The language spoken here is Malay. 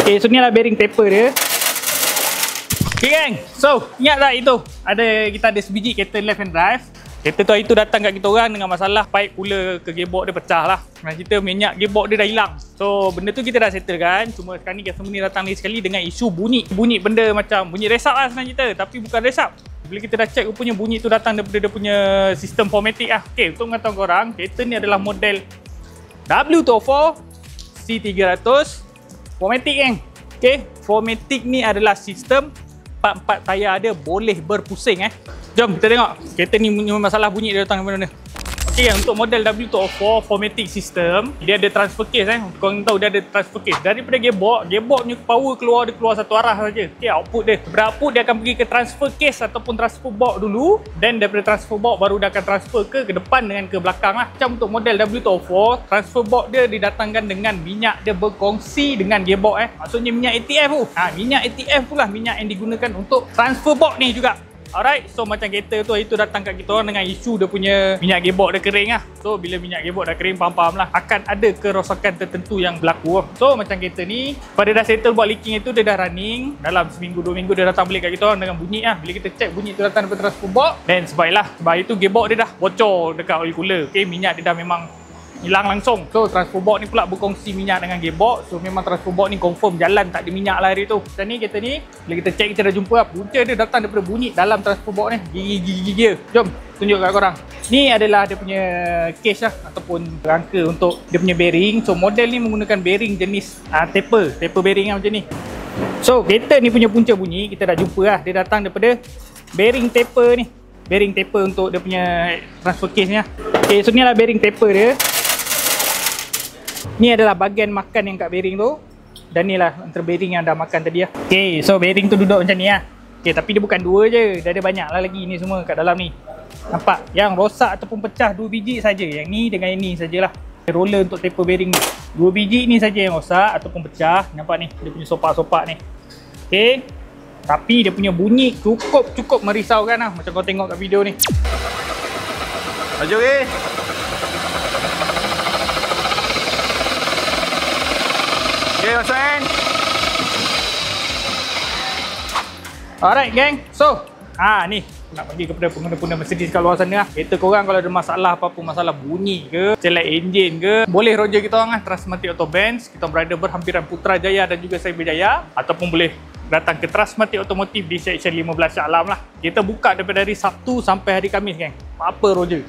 Okay, so ni adalah bearing taper dia. Okay gang, so ingat tak itu kita ada sebiji kereta left hand drive. Kereta tu hari tu datang kat kita orang dengan masalah pipe cooler ke gearbox dia pecah lah. Dengan kita minyak gearbox dia dah hilang. So benda tu kita dah settle kan. Cuma sekarang ni customer ni datang lagi sekali dengan isu bunyi. Bunyi benda macam bunyi resap lah senang cerita, tapi bukan resap. Bila kita dah check rupanya bunyi tu datang daripada dia punya sistem formatic lah. Okay, untuk mengatakan korang, kereta ni adalah model W204 C300 formatic kan. Okay, formatic ni adalah sistem part-part tayar dia boleh berpusing Jom kita tengok kereta ni punya masalah bunyi dia datang dari mana. Okey, untuk model W204 formatic system, dia ada transfer case Korang tahu dia ada transfer case. Daripada gearbox punya power dia keluar satu arah saja. Okey, output dia. Daripada output dia akan pergi ke transfer case ataupun transfer box dulu, dan daripada transfer box baru dia akan transfer ke depan dengan ke belakang lah. Macam untuk model W204, transfer box dia didatangkan dengan minyak dia berkongsi dengan gearbox Maksudnya minyak ATF tu. Minyak ATF tu lah minyak yang digunakan untuk transfer box ni juga. Alright, so macam kereta tu hari tu datang kat kita orang dengan isu dia punya minyak gearbox dia kering lah. So bila minyak gearbox dah kering, faham-faham lah akan ada kerosakan tertentu yang berlaku. So macam kereta ni, pada dah settle buat leaking itu, dia dah running. Dalam seminggu 2 minggu dia datang balik kat kita orang dengan bunyi lah. Bila kita check bunyi tu datang daripada transfer box, dan sebablah sebab itu gearbox dia dah bocor dekat oil cooler. Okay, minyak dia dah memang hilang langsung. So transfer box ni pula berkongsi minyak dengan gearbox. So memang transfer box ni confirm jalan tak ada minyak lah hari tu. Macam ni kereta ni, bila kita check kita dah jumpa lah, punca dia datang daripada bunyi dalam transfer box ni. Gigi-gigi dia. Jom tunjuk kat korang. Ni adalah dia punya case lah, ataupun rangka untuk dia punya bearing. So model ni menggunakan bearing jenis taper bearing lah macam ni. So kereta ni punya punca bunyi kita dah jumpa lah. Dia datang daripada bearing taper ni. Bearing taper untuk dia punya transfer case ni lah. Okay, so ni adalah bearing taper dia. Ni adalah bahagian makan yang kat bearing tu, dan ni lah antara bearing yang dah makan tadi lah. Okay, so bearing tu duduk macam ni lah. Okay, tapi dia bukan dua je, dah ada banyak lah lagi ni semua kat dalam ni. Nampak? Yang rosak ataupun pecah 2 biji saja. Yang ni dengan yang ni sajalah. Roller untuk taper bearing ni, 2 biji ni saja yang rosak ataupun pecah. Nampak ni, dia punya sopak-sopak ni. Okay, tapi dia punya bunyi cukup merisaukan lah, macam kau tengok kat video ni. Maju ke? Okay, masuk kan? Alright gang, so ni nak bagi kepada pengguna-pengguna Mercedes kat luar sana lah. Kereta korang kalau ada masalah apa-apa, masalah bunyi ke, celak enjin ke, boleh roger kita orang lah, Trustmatic Auto Benz. Kita berada berhampiran Putrajaya dan juga Cyberjaya, ataupun boleh datang ke Trustmatic Automotive di Seksyen 15 Shah Alam lah. Kita buka daripada hari Sabtu sampai hari Khamis gang. Apa roger.